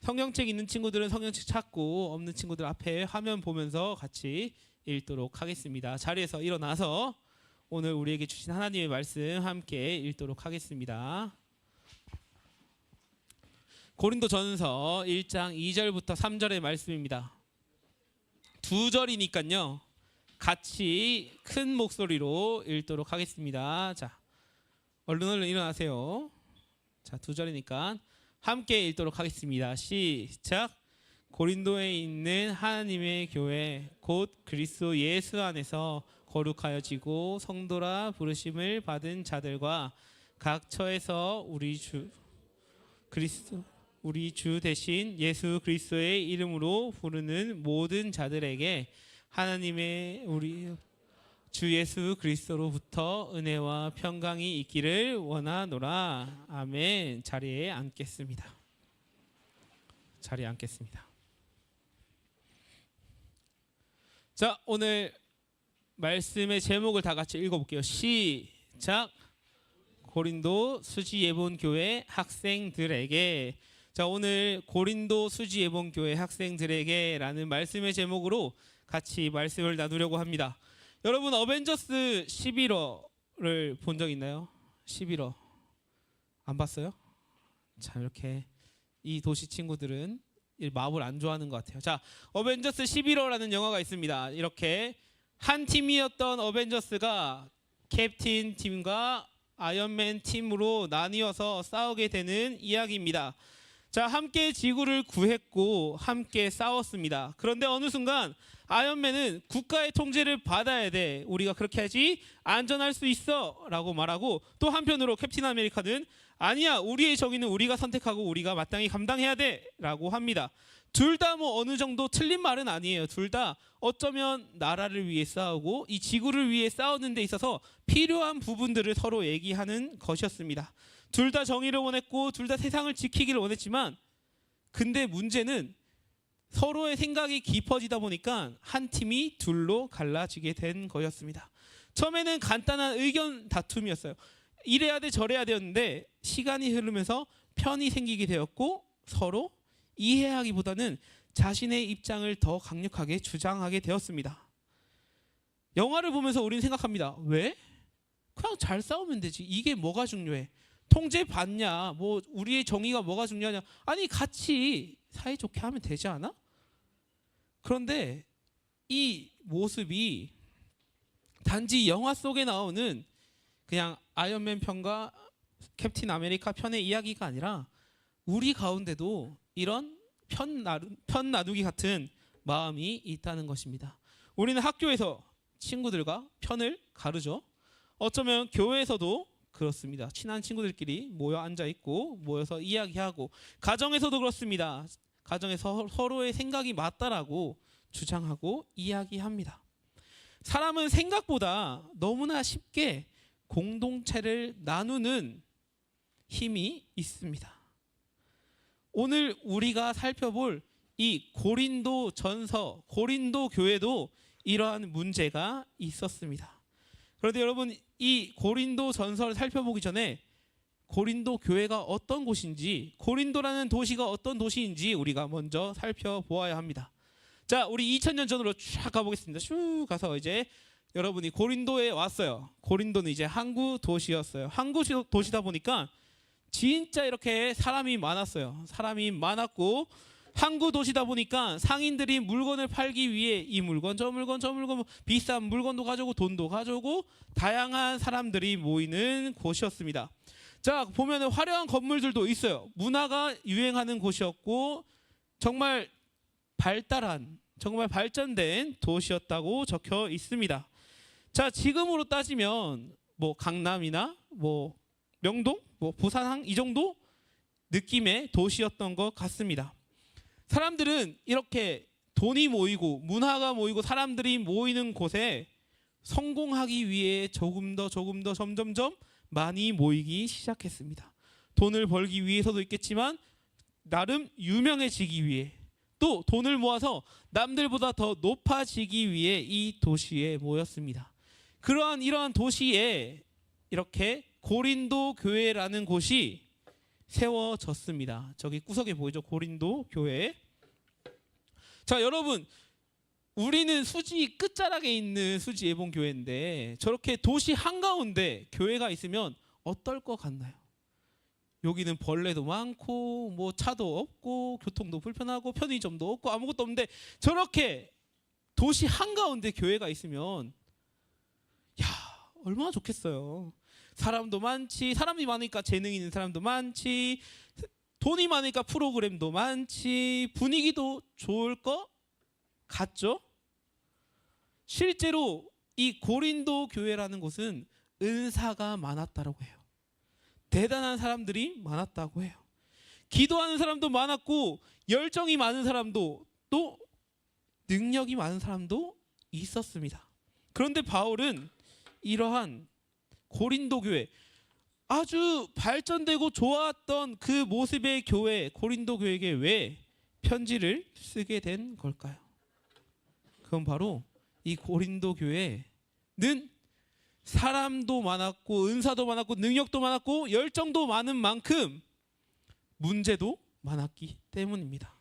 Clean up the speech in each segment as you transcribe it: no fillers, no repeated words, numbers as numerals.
성경책 있는 친구들은 성경책 찾고 없는 친구들 앞에 화면 보면서 같이 읽도록 하겠습니다. 자리에서 일어나서 오늘 우리에게 주신 하나님의 말씀 함께 읽도록 하겠습니다. 고린도전서 1장 2절부터 3절의 말씀입니다. 두 절이니까요. 같이 큰 목소리로 읽도록 하겠습니다. 자, 얼른 일어나세요. 자, 두 절이니까 함께 읽도록 하겠습니다. 시작. 고린도에 있는 하나님의 교회 곧 그리스도 예수 안에서 거룩하여지고 성도라 부르심을 받은 자들과 각 처에서 우리 주 대신 예수 그리스도의 이름으로 부르는 모든 자들에게 하나님의 우리 주 예수 그리스도로부터 은혜와 평강이 있기를 원하노라. 아멘. 자리에 앉겠습니다. 자리에 앉겠습니다. 자, 오늘 말씀의 제목을 다 같이 읽어볼게요. 시작. 고린도 수지예본교회 학생들에게. 자, 오늘 고린도 수지예본교회 학생들에게 라는 말씀의 제목으로 같이 말씀을 나누려고 합니다. 여러분, 어벤져스 11호를 본 적 있나요? 11호 안 봤어요? 자, 이렇게 이 도시 친구들은 마블 안 좋아하는 것 같아요. 자, 어벤져스 11호라는 영화가 있습니다. 이렇게 한 팀이었던 어벤져스가 캡틴 팀과 아이언맨 팀으로 나뉘어서 싸우게 되는 이야기입니다. 자, 함께 지구를 구했고 함께 싸웠습니다. 그런데 어느 순간 아이언맨은 국가의 통제를 받아야 돼. 우리가 그렇게 하지 안전할 수 있어 라고 말하고, 또 한편으로 캡틴 아메리카는 아니야, 우리의 정의는 우리가 선택하고 우리가 마땅히 감당해야 돼 라고 합니다. 둘 다 뭐 어느 정도 틀린 말은 아니에요. 둘 다 어쩌면 나라를 위해 싸우고 이 지구를 위해 싸우는 데 있어서 필요한 부분들을 서로 얘기하는 것이었습니다. 둘 다 정의를 원했고 둘 다 세상을 지키기를 원했지만, 근데 문제는 서로의 생각이 깊어지다 보니까 한 팀이 둘로 갈라지게 된 거였습니다. 처음에는 간단한 의견 다툼이었어요. 이래야 돼 저래야 되었는데 시간이 흐르면서 편이 생기게 되었고 서로 이해하기보다는 자신의 입장을 더 강력하게 주장하게 되었습니다. 영화를 보면서 우리는 생각합니다. 왜? 그냥 잘 싸우면 되지. 이게 뭐가 중요해? 통제 받냐? 뭐 우리의 정의가 뭐가 중요하냐? 아니, 같이 사이좋게 하면 되지 않아? 그런데 이 모습이 단지 영화 속에 나오는 그냥 아이언맨 편과 캡틴 아메리카 편의 이야기가 아니라 우리 가운데도 이런 편 나누기 같은 마음이 있다는 것입니다. 우리는 학교에서 친구들과 편을 가르죠. 어쩌면 교회에서도 그렇습니다. 친한 친구들끼리 모여 앉아 있고 모여서 이야기하고, 가정에서도 그렇습니다. 가정에서 서로의 생각이 맞다라고 주장하고 이야기합니다. 사람은 생각보다 너무나 쉽게 공동체를 나누는 힘이 있습니다. 오늘 우리가 살펴볼 이 고린도 전서, 고린도 교회도 이러한 문제가 있었습니다. 그런데 여러분, 이 고린도 전서를 살펴보기 전에 고린도 교회가 어떤 곳인지, 고린도라는 도시가 어떤 도시인지 우리가 먼저 살펴보아야 합니다. 자, 우리 2000년 전으로 쫙 가보겠습니다. 쭉 가서 이제 여러분이 고린도에 왔어요. 고린도는 이제 항구 도시였어요. 항구 도시다 보니까 진짜 이렇게 사람이 많았어요. 사람이 많았고, 항구 도시다 보니까 상인들이 물건을 팔기 위해 이 물건 저 물건 저 물건, 비싼 물건도 가져오고 돈도 가져오고 다양한 사람들이 모이는 곳이었습니다. 자, 보면 화려한 건물들도 있어요. 문화가 유행하는 곳이었고 정말 발달한, 정말 발전된 도시였다고 적혀 있습니다. 자, 지금으로 따지면 뭐 강남이나 뭐 명동, 뭐 부산항 이 정도 느낌의 도시였던 것 같습니다. 사람들은 이렇게 돈이 모이고 문화가 모이고 사람들이 모이는 곳에 성공하기 위해 조금 더 점점점 많이 모이기 시작했습니다. 돈을 벌기 위해서도 있겠지만 나름 유명해지기 위해, 또 돈을 모아서 남들보다 더 높아지기 위해 이 도시에 모였습니다. 이러한 도시에 이렇게 고린도 교회라는 곳이 세워졌습니다. 저기 구석에 보이죠? 고린도 교회. 자, 여러분, 우리는 수지 끝자락에 있는 수지 예본 교회인데 저렇게 도시 한가운데 교회가 있으면 어떨 것 같나요? 여기는 벌레도 많고 뭐 차도 없고 교통도 불편하고 편의점도 없고 아무것도 없는데 저렇게 도시 한가운데 교회가 있으면 야, 얼마나 좋겠어요. 사람도 많지, 사람이 많으니까 재능 있는 사람도 많지, 돈이 많으니까 프로그램도 많지, 분위기도 좋을 것 같죠? 실제로 이 고린도 교회라는 곳은 은사가 많았다고 해요. 대단한 사람들이 많았다고 해요. 기도하는 사람도 많았고 열정이 많은 사람도 또 능력이 많은 사람도 있었습니다. 그런데 바울은 이러한 고린도 교회, 아주 발전되고 좋았던 그 모습의 교회, 고린도 교회에게 왜 편지를 쓰게 된 걸까요? 그건 바로 이 고린도 교회는 사람도 많았고 은사도 많았고 능력도 많았고 열정도 많은 만큼 문제도 많았기 때문입니다.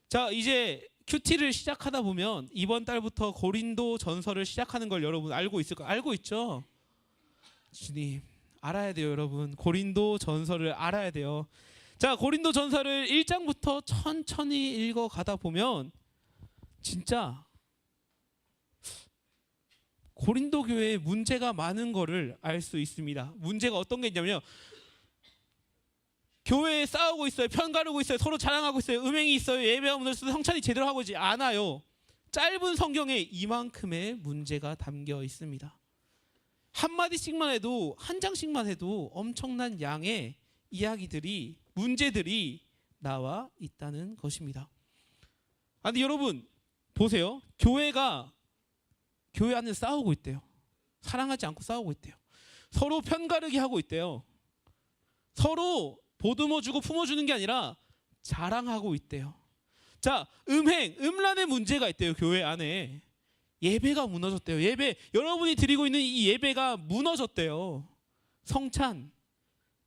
자, 이제 큐티를 시작하다 보면 이번 달부터 고린도 전서를 시작하는 걸 여러분 알고 있을까요? 알고 있죠? 주님, 알아야 돼요. 여러분, 고린도 전서를 알아야 돼요. 자, 고린도 전서를 1장부터 천천히 읽어가다 보면 진짜 고린도 교회에 문제가 많은 거를 알 수 있습니다. 문제가 어떤 게 있냐면요, 교회에 싸우고 있어요. 편가르고 있어요. 서로 자랑하고 있어요. 음행이 있어요. 예배가 무너져서 성찬이 제대로 하고 있지 않아요. 짧은 성경에 이만큼의 문제가 담겨 있습니다. 한마디씩만 해도, 한 장씩만 해도 엄청난 양의 이야기들이, 문제들이 나와 있다는 것입니다. 근데 여러분 보세요. 교회 안에 싸우고 있대요. 사랑하지 않고 싸우고 있대요. 서로 편가르기 하고 있대요. 서로 보듬어 주고 품어 주는 게 아니라 자랑하고 있대요. 자, 음란의 문제가 있대요. 교회 안에 예배가 무너졌대요. 여러분이 드리고 있는 이 예배가 무너졌대요. 성찬,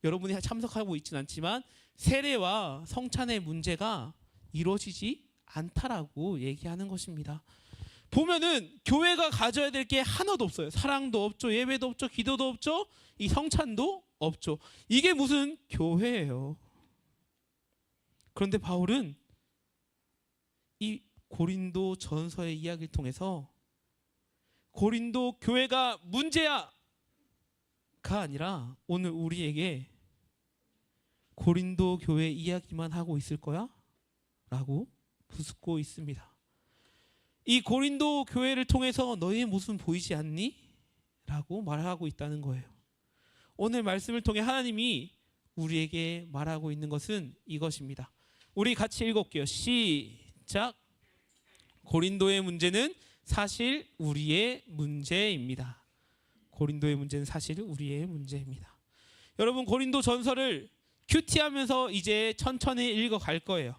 여러분이 참석하고 있지는 않지만 세례와 성찬의 문제가 이루어지지 않다라고 얘기하는 것입니다. 보면은 교회가 가져야 될 게 하나도 없어요. 사랑도 없죠, 예배도 없죠, 기도도 없죠, 이 성찬도 없죠. 이게 무슨 교회예요? 그런데 바울은 이 고린도 전서의 이야기를 통해서 고린도 교회가 문제야가 아니라 오늘 우리에게 고린도 교회 이야기만 하고 있을 거야? 라고 부수고 있습니다. 이 고린도 교회를 통해서 너희의 모습은 보이지 않니? 라고 말하고 있다는 거예요. 오늘 말씀을 통해 하나님이 우리에게 말하고 있는 것은 이것입니다. 우리 같이 읽어볼게요. 시작. 고린도의 문제는 사실 우리의 문제입니다. 고린도의 문제는 사실 우리의 문제입니다. 여러분, 고린도 전서를 큐티하면서 이제 천천히 읽어갈 거예요.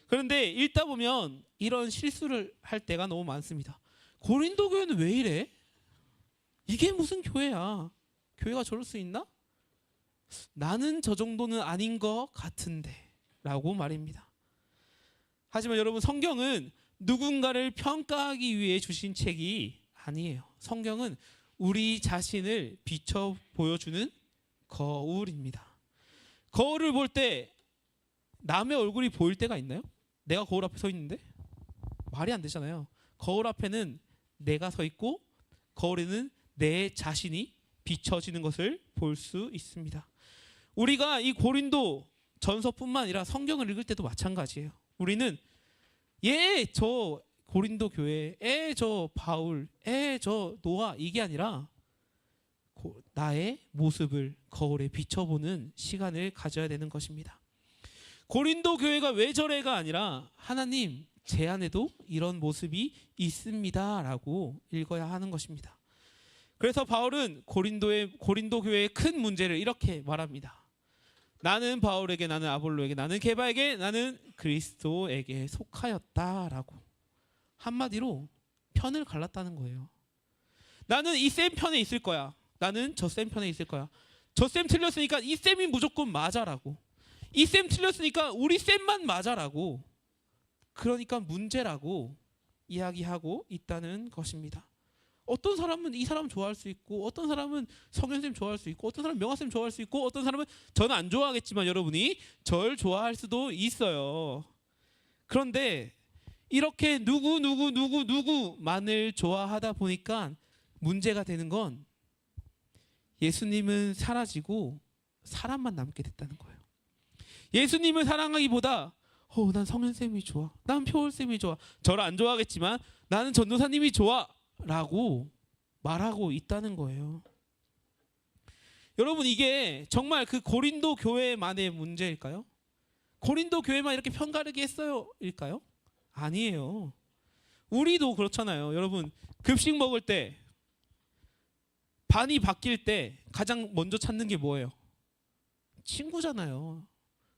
그런데 읽다 보면 이런 실수를 할 때가 너무 많습니다. 고린도 교회는 왜 이래? 이게 무슨 교회야? 교회가 저럴 수 있나? 나는 저 정도는 아닌 것 같은데 라고 말입니다. 하지만 여러분, 성경은 누군가를 평가하기 위해 주신 책이 아니에요. 성경은 우리 자신을 비춰 보여주는 거울입니다. 거울을 볼 때 남의 얼굴이 보일 때가 있나요? 내가 거울 앞에 서 있는데? 말이 안 되잖아요. 거울 앞에는 내가 서 있고 거울에는 내 자신이 비춰지는 것을 볼 수 있습니다. 우리가 이 고린도 전서뿐만 아니라 성경을 읽을 때도 마찬가지예요. 우리는 저 고린도 교회, 저 바울, 저 노아, 이게 아니라 나의 모습을 거울에 비춰보는 시간을 가져야 되는 것입니다. 고린도 교회가 왜 저래가 아니라 하나님, 제 안에도 이런 모습이 있습니다 라고 읽어야 하는 것입니다. 그래서 바울은 고린도 교회의 큰 문제를 이렇게 말합니다. 나는 바울에게, 나는 아볼로에게, 나는 게바에게, 나는 그리스도에게 속하였다라고. 한마디로 편을 갈랐다는 거예요. 나는 이 쌤 편에 있을 거야. 나는 저 쌤 편에 있을 거야. 저 쌤 틀렸으니까 이 쌤이 무조건 맞아라고. 이 쌤 틀렸으니까 우리 쌤만 맞아라고, 그러니까 문제라고 이야기하고 있다는 것입니다. 어떤 사람은 이 사람 좋아할 수 있고, 어떤 사람은 성현쌤 좋아할 수 있고, 어떤 사람은 명화쌤 좋아할 수 있고, 어떤 사람은 저는 안 좋아하겠지만 여러분이 절 좋아할 수도 있어요. 그런데 이렇게 누구만을 좋아하다 보니까 문제가 되는 건 예수님은 사라지고 사람만 남게 됐다는 거예요. 예수님을 사랑하기보다 난 성현쌤이 좋아, 난 표월쌤이 좋아, 저를 안 좋아하겠지만 나는 전도사님이 좋아 라고 말하고 있다는 거예요. 여러분, 이게 정말 그 고린도 교회만의 문제일까요? 고린도 교회만 이렇게 편가르기 했어요 일까요? 아니에요. 우리도 그렇잖아요. 여러분, 급식 먹을 때 반이 바뀔 때 가장 먼저 찾는 게 뭐예요? 친구잖아요.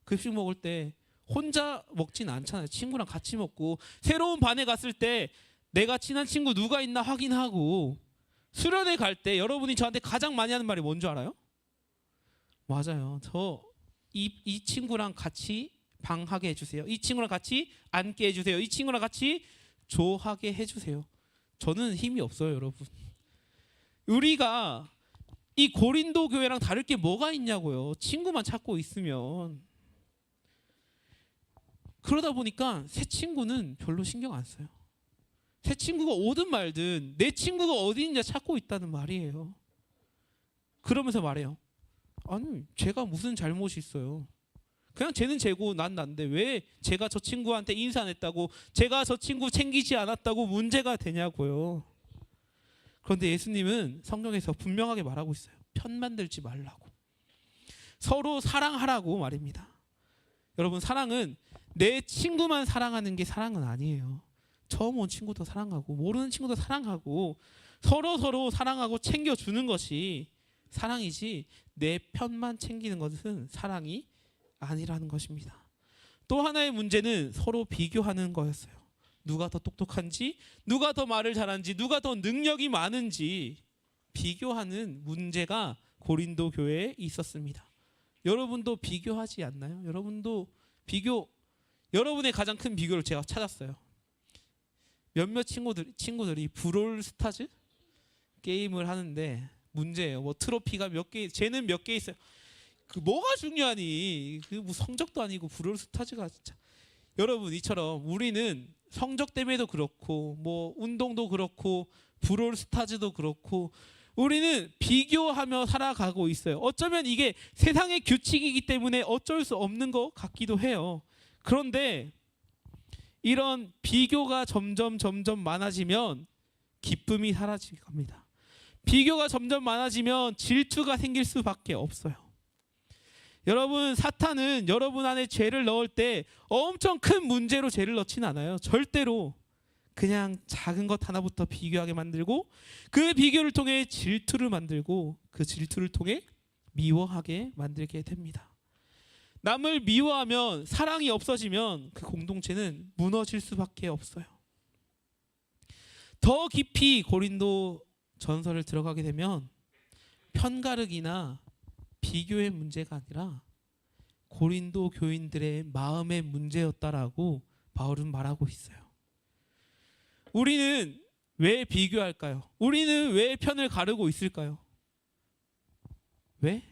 급식 먹을 때 혼자 먹진 않잖아요. 친구랑 같이 먹고, 새로운 반에 갔을 때 내가 친한 친구 누가 있나 확인하고, 수련회 갈 때 여러분이 저한테 가장 많이 하는 말이 뭔지 알아요? 맞아요. 이 친구랑 같이 방하게 해주세요. 이 친구랑 같이 앉게 해주세요. 이 친구랑 같이 조하게 해주세요. 저는 힘이 없어요, 여러분. 우리가 이 고린도 교회랑 다를 게 뭐가 있냐고요. 친구만 찾고 있으면. 그러다 보니까 새 친구는 별로 신경 안 써요. 새 친구가 오든 말든 내 친구가 어디 있는지 찾고 있다는 말이에요. 그러면서 말해요. 아니, 제가 무슨 잘못이 있어요. 그냥 쟤는 쟤고 난 난데 왜 제가 저 친구한테 인사 안 했다고, 제가 저 친구 챙기지 않았다고 문제가 되냐고요. 그런데 예수님은 성경에서 분명하게 말하고 있어요. 편만 들지 말라고. 서로 사랑하라고 말입니다. 여러분, 사랑은 내 친구만 사랑하는 게 사랑은 아니에요. 처음 온 친구도 사랑하고, 모르는 친구도 사랑하고, 서로 사랑하고 챙겨주는 것이 사랑이지, 내 편만 챙기는 것은 사랑이 아니라는 것입니다. 또 하나의 문제는 서로 비교하는 거였어요. 누가 더 똑똑한지, 누가 더 말을 잘하는지, 누가 더 능력이 많은지 비교하는 문제가 고린도 교회에 있었습니다. 여러분도 비교하지 않나요? 여러분의 가장 큰 비교를 제가 찾았어요. 몇몇 친구들이 브롤 스타즈 게임을 하는데 문제예요. 뭐 트로피가 몇 개, 쟤는 몇 개 있어요. 그 뭐가 중요하니? 그 뭐 성적도 아니고 브롤 스타즈가 진짜. 여러분, 이처럼 우리는 성적 때문에도 그렇고, 뭐 운동도 그렇고, 브롤 스타즈도 그렇고, 우리는 비교하며 살아가고 있어요. 어쩌면 이게 세상의 규칙이기 때문에 어쩔 수 없는 것 같기도 해요. 그런데 이런 비교가 점점 많아지면 기쁨이 사라질 겁니다. 비교가 점점 많아지면 질투가 생길 수밖에 없어요. 여러분, 사탄은 여러분 안에 죄를 넣을 때 엄청 큰 문제로 죄를 넣지는 않아요. 절대로. 그냥 작은 것 하나부터 비교하게 만들고, 그 비교를 통해 질투를 만들고, 그 질투를 통해 미워하게 만들게 됩니다. 남을 미워하면, 사랑이 없어지면 그 공동체는 무너질 수밖에 없어요. 더 깊이 고린도 전설을 들어가게 되면 편가르기나 비교의 문제가 아니라 고린도 교인들의 마음의 문제였다라고 바울은 말하고 있어요. 우리는 왜 비교할까요? 우리는 왜 편을 가르고 있을까요? 왜?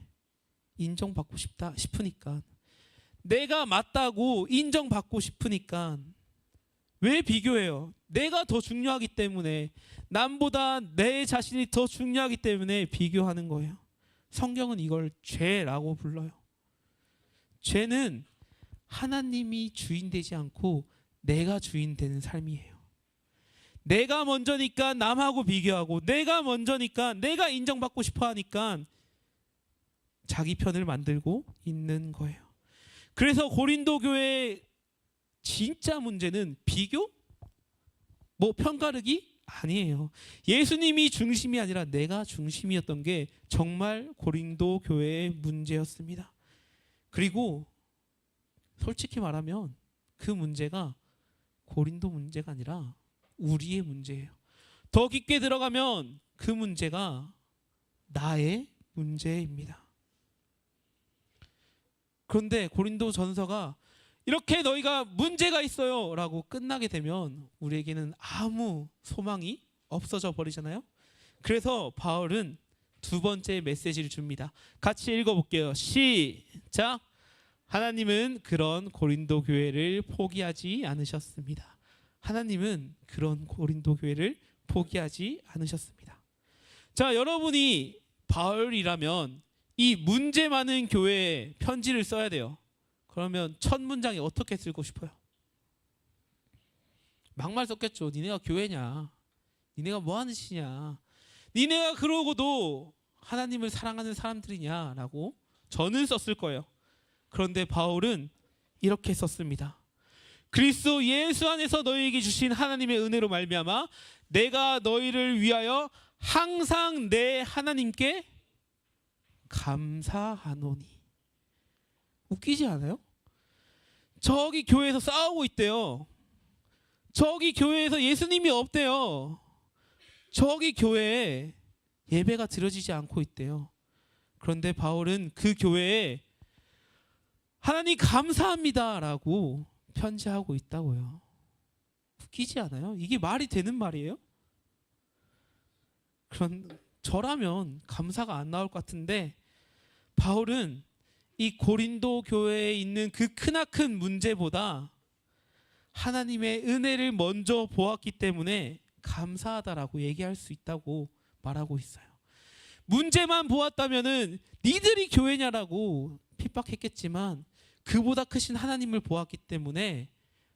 인정받고 싶으니까. 내가 맞다고 인정받고 싶으니까. 왜 비교해요? 내가 더 중요하기 때문에, 남보다 내 자신이 더 중요하기 때문에 비교하는 거예요. 성경은 이걸 죄라고 불러요. 죄는 하나님이 주인 되지 않고 내가 주인 되는 삶이에요. 내가 먼저니까 남하고 비교하고, 내가 먼저니까 내가 인정받고 싶어 하니까 자기 편을 만들고 있는 거예요. 그래서 고린도 교회의 진짜 문제는 비교? 뭐 편가르기? 아니에요. 예수님이 중심이 아니라 내가 중심이었던 게 정말 고린도 교회의 문제였습니다. 그리고 솔직히 말하면 그 문제가 고린도 문제가 아니라 우리의 문제예요. 더 깊게 들어가면 그 문제가 나의 문제입니다. 그런데 고린도 전서가 이렇게 너희가 문제가 있어요 라고 끝나게 되면 우리에게는 아무 소망이 없어져 버리잖아요. 그래서 바울은 두 번째 메시지를 줍니다. 같이 읽어볼게요. 시작. 하나님은 그런 고린도 교회를 포기하지 않으셨습니다. 하나님은 그런 고린도 교회를 포기하지 않으셨습니다. 자, 여러분이 바울이라면 이 문제 많은 교회에 편지를 써야 돼요. 그러면 첫 문장에 어떻게 쓰고 싶어요? 막말 썼겠죠. 니네가 교회냐? 니네가 뭐 하는 짓이냐? 니네가 그러고도 하나님을 사랑하는 사람들이냐라고 저는 썼을 거예요. 그런데 바울은 이렇게 썼습니다. 그리스도 예수 안에서 너희에게 주신 하나님의 은혜로 말미암아 내가 너희를 위하여 항상 내 하나님께 감사하노니. 웃기지 않아요? 저기 교회에서 싸우고 있대요. 저기 교회에서 예수님이 없대요. 저기 교회에 예배가 드려지지 않고 있대요. 그런데 바울은 그 교회에 하나님 감사합니다 라고 편지하고 있다고요. 웃기지 않아요? 이게 말이 되는 말이에요? 그런 저라면 감사가 안 나올 것 같은데 바울은 이 고린도 교회에 있는 그 크나큰 문제보다 하나님의 은혜를 먼저 보았기 때문에 감사하다라고 얘기할 수 있다고 말하고 있어요. 문제만 보았다면은 니들이 교회냐라고 핍박했겠지만 그보다 크신 하나님을 보았기 때문에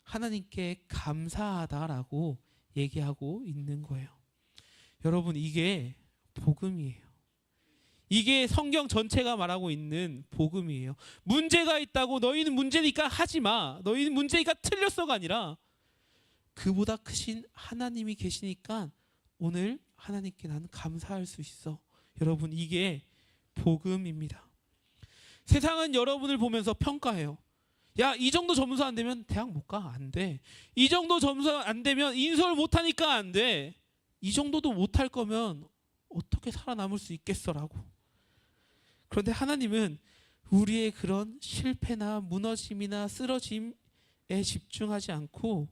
하나님께 감사하다라고 얘기하고 있는 거예요. 여러분, 이게 복음이에요. 이게 성경 전체가 말하고 있는 복음이에요. 문제가 있다고 너희는 문제니까 하지 마. 너희는 문제니까 틀렸어가 아니라 그보다 크신 하나님이 계시니까 오늘 하나님께 나는 감사할 수 있어. 여러분, 이게 복음입니다. 세상은 여러분을 보면서 평가해요. 야, 이 정도 점수 안 되면 대학 못 가. 안 돼. 이 정도 점수 안 되면 인서울 못 하니까 안 돼. 이 정도도 못 할 거면 어떻게 살아남을 수 있겠어라고. 그런데 하나님은 우리의 그런 실패나 무너짐이나 쓰러짐에 집중하지 않고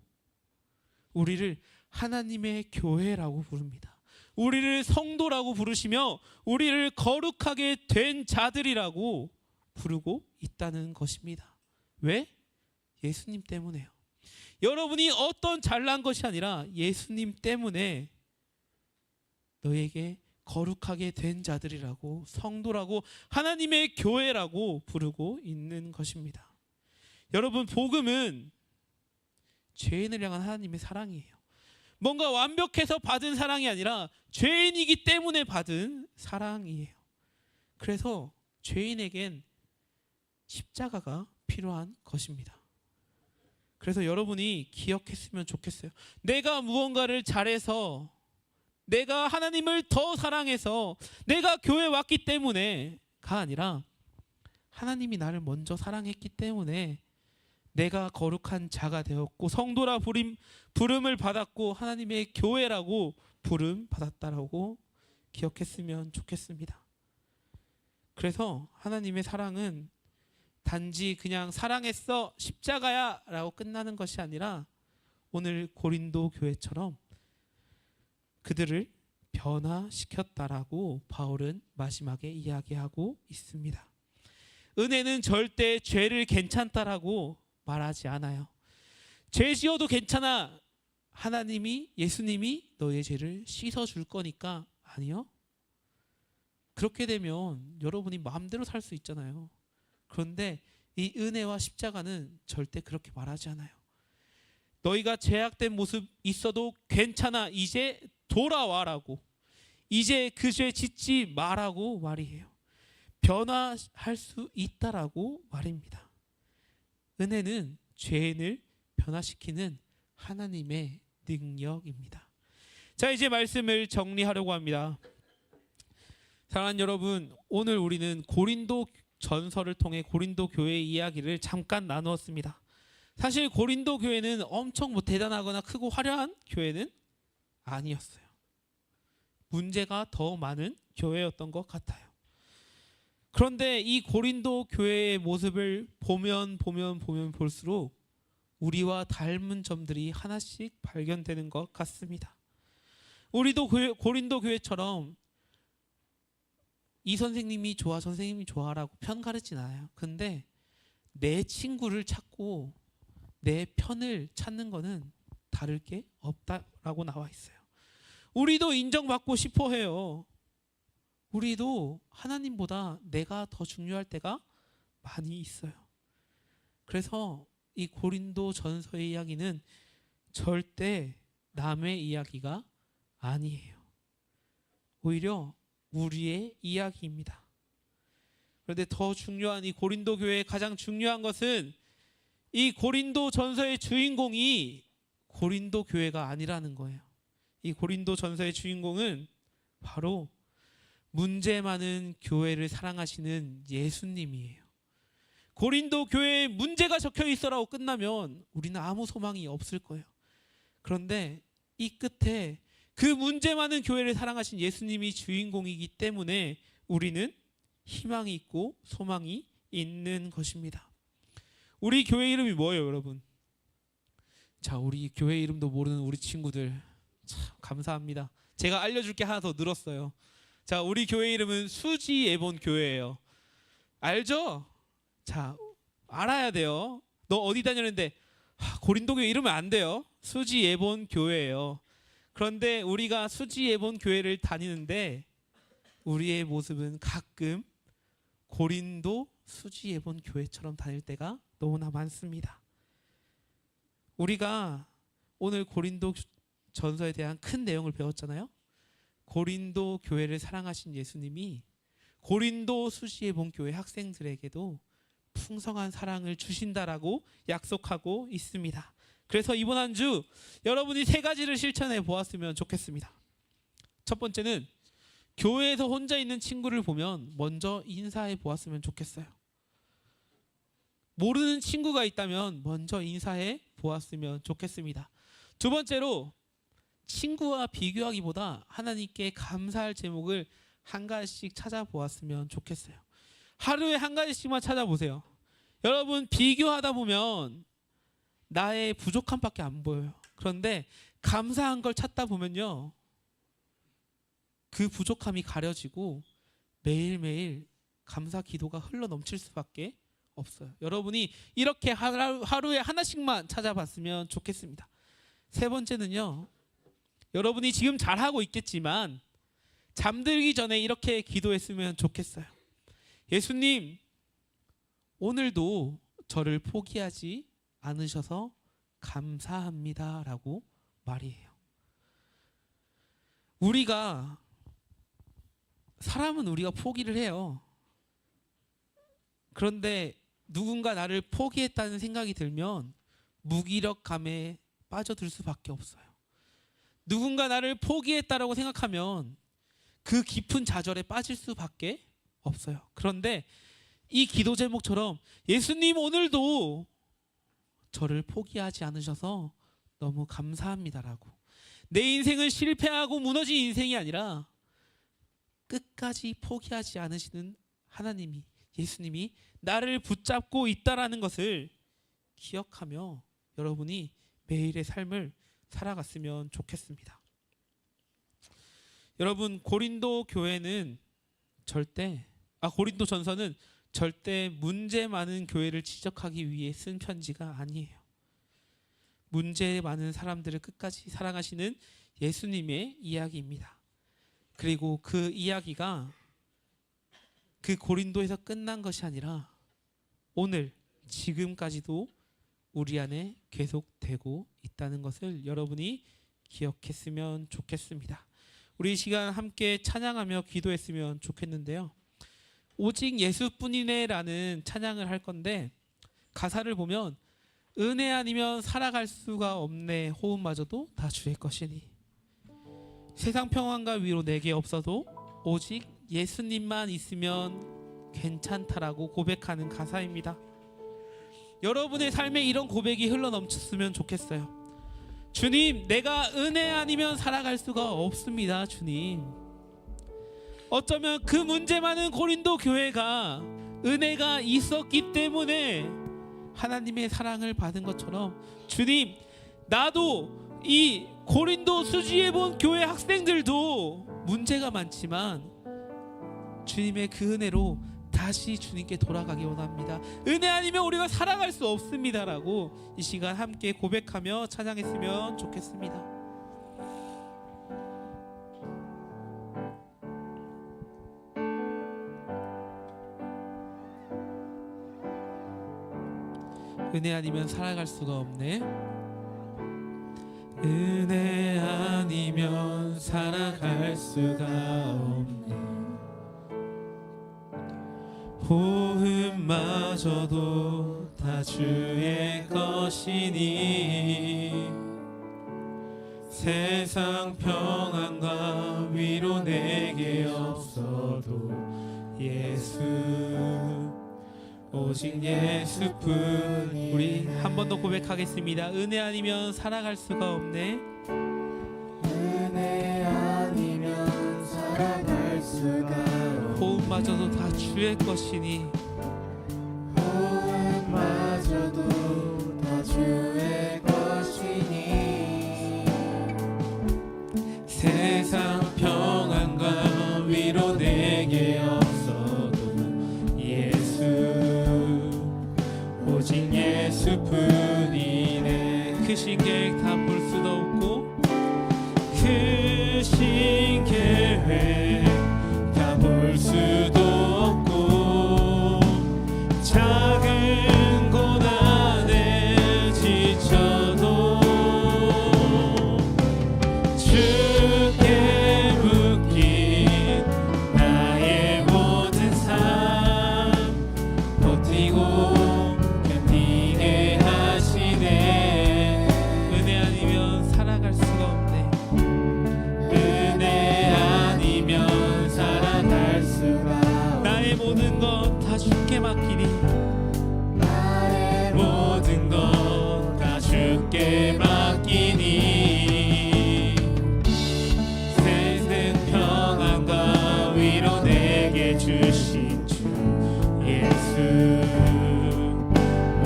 우리를 하나님의 교회라고 부릅니다. 우리를 성도라고 부르시며 우리를 거룩하게 된 자들이라고 부르고 있다는 것입니다. 왜? 예수님 때문에요. 여러분이 어떤 잘난 것이 아니라 예수님 때문에 너에게 거룩하게 된 자들이라고, 성도라고, 하나님의 교회라고 부르고 있는 것입니다. 여러분, 복음은 죄인을 향한 하나님의 사랑이에요. 뭔가 완벽해서 받은 사랑이 아니라 죄인이기 때문에 받은 사랑이에요. 그래서 죄인에겐 십자가가 필요한 것입니다. 그래서 여러분이 기억했으면 좋겠어요. 내가 무언가를 잘해서, 내가 하나님을 더 사랑해서, 내가 교회에 왔기 때문에가 아니라 하나님이 나를 먼저 사랑했기 때문에 내가 거룩한 자가 되었고 성도라 부름을 받았고 하나님의 교회라고 부름 받았다라고 기억했으면 좋겠습니다. 그래서 하나님의 사랑은 단지 그냥 사랑했어 십자가야 라고 끝나는 것이 아니라 오늘 고린도 교회처럼 그들을 변화시켰다라고 바울은 마지막에 이야기하고 있습니다. 은혜는 절대 죄를 괜찮다라고 말하지 않아요. 죄 지어도 괜찮아. 하나님이, 예수님이 너의 죄를 씻어줄 거니까. 아니요. 그렇게 되면 여러분이 마음대로 살 수 있잖아요. 그런데 이 은혜와 십자가는 절대 그렇게 말하지 않아요. 너희가 죄악된 모습 있어도 괜찮아. 이제 돌아와라고. 이제 그 죄 짓지 마라고 말이에요. 변화할 수 있다라고 말입니다. 은혜는 죄인을 변화시키는 하나님의 능력입니다. 자, 이제 말씀을 정리하려고 합니다. 사랑하는 여러분, 오늘 우리는 고린도 전서를 통해 고린도 교회의 이야기를 잠깐 나누었습니다. 사실 고린도 교회는 엄청 대단하거나 크고 화려한 교회는 아니었어요. 문제가 더 많은 교회였던 것 같아요. 그런데 이 고린도 교회의 모습을 보면 볼수록 우리와 닮은 점들이 하나씩 발견되는 것 같습니다. 우리도 고린도 교회처럼 이 선생님이 좋아 저 선생님이 좋아라고 편 가르진 않아요. 근데 내 친구를 찾고 내 편을 찾는 거는 다를 게 없다라고 나와 있어요. 우리도 인정받고 싶어 해요. 우리도 하나님보다 내가 더 중요할 때가 많이 있어요. 그래서 이 고린도 전서의 이야기는 절대 남의 이야기가 아니에요. 오히려 우리의 이야기입니다. 그런데 더 중요한 이 고린도 교회의 가장 중요한 것은 이 고린도 전서의 주인공이 고린도 교회가 아니라는 거예요. 이 고린도 전서의 주인공은 바로 문제 많은 교회를 사랑하시는 예수님이에요. 고린도 교회에 문제가 적혀 있어라고 끝나면 우리는 아무 소망이 없을 거예요. 그런데 이 끝에 그 문제 많은 교회를 사랑하신 예수님이 주인공이기 때문에 우리는 희망이 있고 소망이 있는 것입니다. 우리 교회 이름이 뭐예요, 여러분? 자, 우리 교회 이름도 모르는 우리 친구들 참 감사합니다. 제가 알려줄 게 하나 더 늘었어요. 자, 우리 교회 이름은 수지 예본 교회예요. 알죠? 자, 알아야 돼요. 너 어디 다녔는데 고린도 교회 이러면 안 돼요. 수지 예본 교회예요. 그런데 우리가 수지 예본 교회를 다니는데 우리의 모습은 가끔 고린도 수지 예본 교회처럼 다닐 때가 너무나 많습니다. 우리가 오늘 고린도 전서에 대한 큰 내용을 배웠잖아요. 고린도 교회를 사랑하신 예수님이 고린도 수지 예본 교회 학생들에게도 풍성한 사랑을 주신다라고 약속하고 있습니다. 그래서 이번 한 주 여러분이 세 가지를 실천해 보았으면 좋겠습니다. 첫 번째는 교회에서 혼자 있는 친구를 보면 먼저 인사해 보았으면 좋겠어요. 모르는 친구가 있다면 먼저 인사해 보았으면 좋겠습니다. 두 번째로 친구와 비교하기보다 하나님께 감사할 제목을 한 가지씩 찾아보았으면 좋겠어요. 하루에 한 가지씩만 찾아보세요. 여러분, 비교하다 보면 나의 부족함밖에 안 보여요. 그런데 감사한 걸 찾다 보면요, 그 부족함이 가려지고 매일매일 감사 기도가 흘러 넘칠 수밖에 없어요. 여러분이 이렇게 하루에 하나씩만 찾아봤으면 좋겠습니다. 세 번째는요, 여러분이 지금 잘하고 있겠지만 잠들기 전에 이렇게 기도했으면 좋겠어요. 예수님, 오늘도 저를 포기하지 않으셔서 감사합니다 라고 말이에요. 사람은 우리가 포기를 해요. 그런데 누군가 나를 포기했다는 생각이 들면 무기력감에 빠져들 수밖에 없어요. 누군가 나를 포기했다라고 생각하면 그 깊은 좌절에 빠질 수밖에 없어요. 그런데 이 기도 제목처럼 예수님, 오늘도 저를 포기하지 않으셔서 너무 감사합니다라고, 내 인생은 실패하고 무너진 인생이 아니라 끝까지 포기하지 않으시는 하나님이, 예수님이 나를 붙잡고 있다라는 것을 기억하며 여러분이 매일의 삶을 살아갔으면 좋겠습니다. 여러분, 고린도 전서는 절대 문제 많은 교회를 지적하기 위해 쓴 편지가 아니에요. 문제 많은 사람들을 끝까지 사랑하시는 예수님의 이야기입니다. 그리고 그 이야기가 그 고린도에서 끝난 것이 아니라 오늘 지금까지도 우리 안에 계속되고 있다는 것을 여러분이 기억했으면 좋겠습니다. 우리 이 시간 함께 찬양하며 기도했으면 좋겠는데요. 오직 예수뿐이네라는 찬양을 할 건데, 가사를 보면 은혜 아니면 살아갈 수가 없네, 호흡마저도 다 주의 것이니 세상 평안과 위로 내게 없어도 오직 예수님만 있으면 괜찮다라고 고백하는 가사입니다. 여러분의 삶에 이런 고백이 흘러넘쳤으면 좋겠어요. 주님, 내가 은혜 아니면 살아갈 수가 없습니다. 주님, 어쩌면 그 문제 많은 고린도 교회가 은혜가 있었기 때문에 하나님의 사랑을 받은 것처럼, 주님, 나도 이 고린도 수지에 본 교회 학생들도 문제가 많지만 주님의 그 은혜로 다시 주님께 돌아가기 원합니다. 은혜 아니면 우리가 살아갈 수 없습니다라고 이 시간 함께 고백하며 찬양했으면 좋겠습니다. 은혜 아니면 살아갈 수가 없네. 은혜 아니면 살아갈 수가 없네. 호흡마저도 다 주의 것이니 세상 평안과 위로 내게 없어도 예수, 오직 예수뿐. 우리 한 번 더 고백하겠습니다. 은혜 아니면 살아갈 수가 없네. 은혜 아니면 살아갈 수가 없네. 호흡마저도 다 주의 것이니 호흡마저도 다 주의 것이니 세상 평안과 위로 내게 없어도 예수, 오직 예수뿐이네. 크신 계획 다 볼 수도 없고 크신 계획 다 볼 수도 없고 작은 고난에 지쳐도 주께 묶인 나의 모든 삶 버티고 견디게 하시네. 은혜 아니면 살아갈 수가 없네. 은혜 아니면 살아갈 수가 없네. 나의 모든 것 다 주께 맡기니 나의 모든 것 다 주께 맡기니 세상 평안과 위로 내게 주신 주 예수,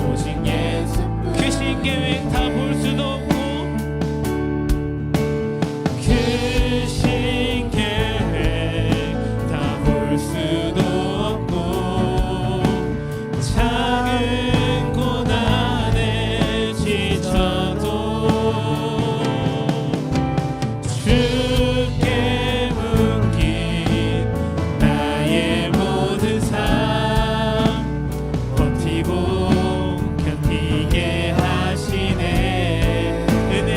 오직 예수뿐. 크신 계획 다 볼 수도 없고 크신 계획 다 볼 수도 없고 작은 고난에 지쳐도 주께 묶인 나의 모든 삶 버티고 견디게 하시네. 은혜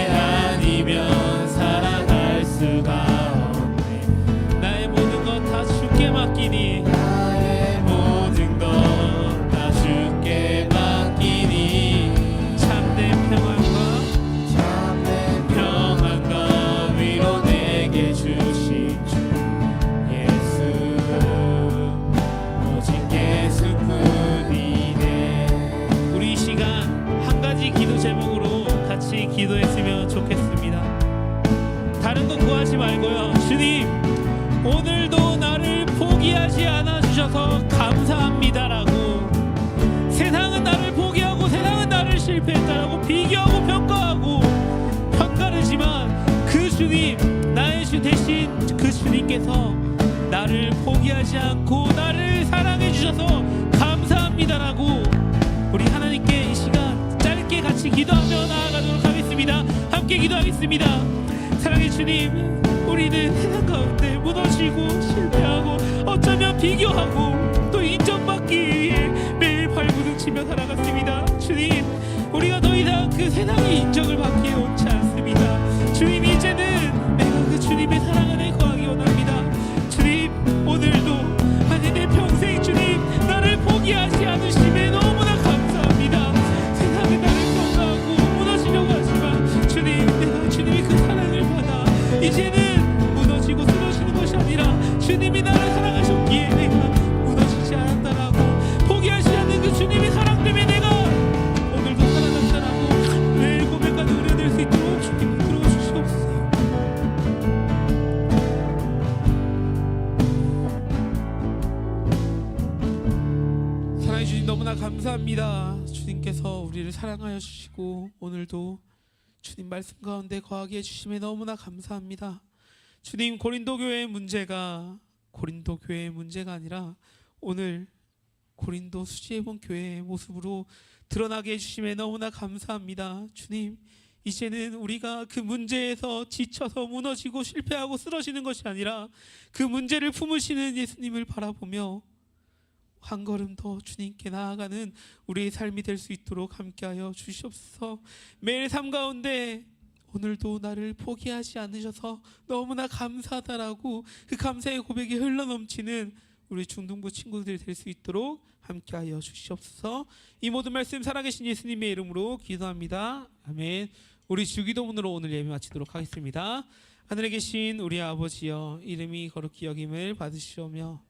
아니면 살아갈 수가 없네. 나의 모든 것 다 주께 맡기니 나의 모든 것 다 주께 맡기니 참된 평안과 위로 내게 주신 주 예수, 오직 예수뿐이네. 우리 이 시간 한 가지 기도 제목으로 같이 기도했으면 좋겠습니다. 다른 거 구하지 말고요. 주님, 오늘도 나를 포기하지 않아 주셔서 감사합니다라고. 세상은 나를 포기하고 세상은 나를 실패했다라고 비교하고 평가하고 편가르지만 그 주님, 나의 주 대신 그 주님께서 나를 포기하지 않고 나를 사랑해 주셔서 감사합니다라고 우리 하나님께 이 시간 짧게 같이 기도하며 나아가도록 하겠습니다. 함께 기도하겠습니다. 사랑의 주님, 우리는 세상 가운데 무너지고 실패하고 어쩌면 비교하고 또 인정받기 위해 매일 발부둥치며 살아갔습니다. 주님, 우리가 더 이상 그 세상의 인정을 받기에 원치 않습니다. 주님, 이제는 내가 그 주님의 사랑 안에 거하기 원합니다. 주님, 오늘도 아니 내 평생 주님 나를 포기하지 않으심에 너무나 감사합니다. 세상은 나를 평가하고 무너지려고 하지만 주님, 내가 주님의 그 사랑을 받아 이제는 무너지고 쓰러지는 것이 아니라 주님이 나를 사랑하셨기에 내가 무너지지 않았다라고 포기하지 않는 그 주님의 사랑 때문에 내가 감사합니다. 주님께서 우리를 사랑하여 주시고 오늘도 주님 말씀 가운데 거하게 해주심에 너무나 감사합니다. 주님, 고린도 교회의 문제가 아니라 오늘 고린도 수지예본 교회의 모습으로 드러나게 해주심에 너무나 감사합니다. 주님, 이제는 우리가 그 문제에서 지쳐서 무너지고 실패하고 쓰러지는 것이 아니라 그 문제를 품으시는 예수님을 바라보며 한 걸음 더 주님께 나아가는 우리의 삶이 될 수 있도록 함께하여 주시옵소서. 매일 삶 가운데 오늘도 나를 포기하지 않으셔서 너무나 감사하다라고 그 감사의 고백이 흘러넘치는 우리 중등부 친구들이 될 수 있도록 함께하여 주시옵소서. 이 모든 말씀 살아계신 예수님의 이름으로 기도합니다. 아멘. 우리 주기도문으로 오늘 예배 마치도록 하겠습니다. 하늘에 계신 우리 아버지여, 이름이 거룩히 여김을 받으시오며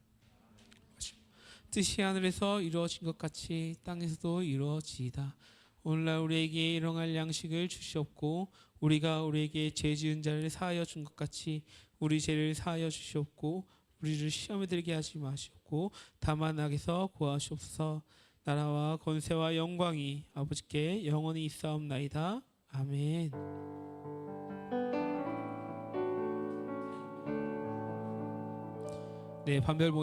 뜻이 하늘에서 이루어진 것 같이 땅에서도 이루어지이다. 오늘날 우리에게 일용할 양식을 주시옵고 우리가 우리에게 죄 지은 자를 사하여 준 것 같이 우리 죄를 사하여 주시옵고 우리를 시험에 들게 하지 마시옵고 다만 악에서 구하시옵소서. 나라와 권세와 영광이 아버지께 영원히 있사옵나이다. 아멘. 네, 반별 모임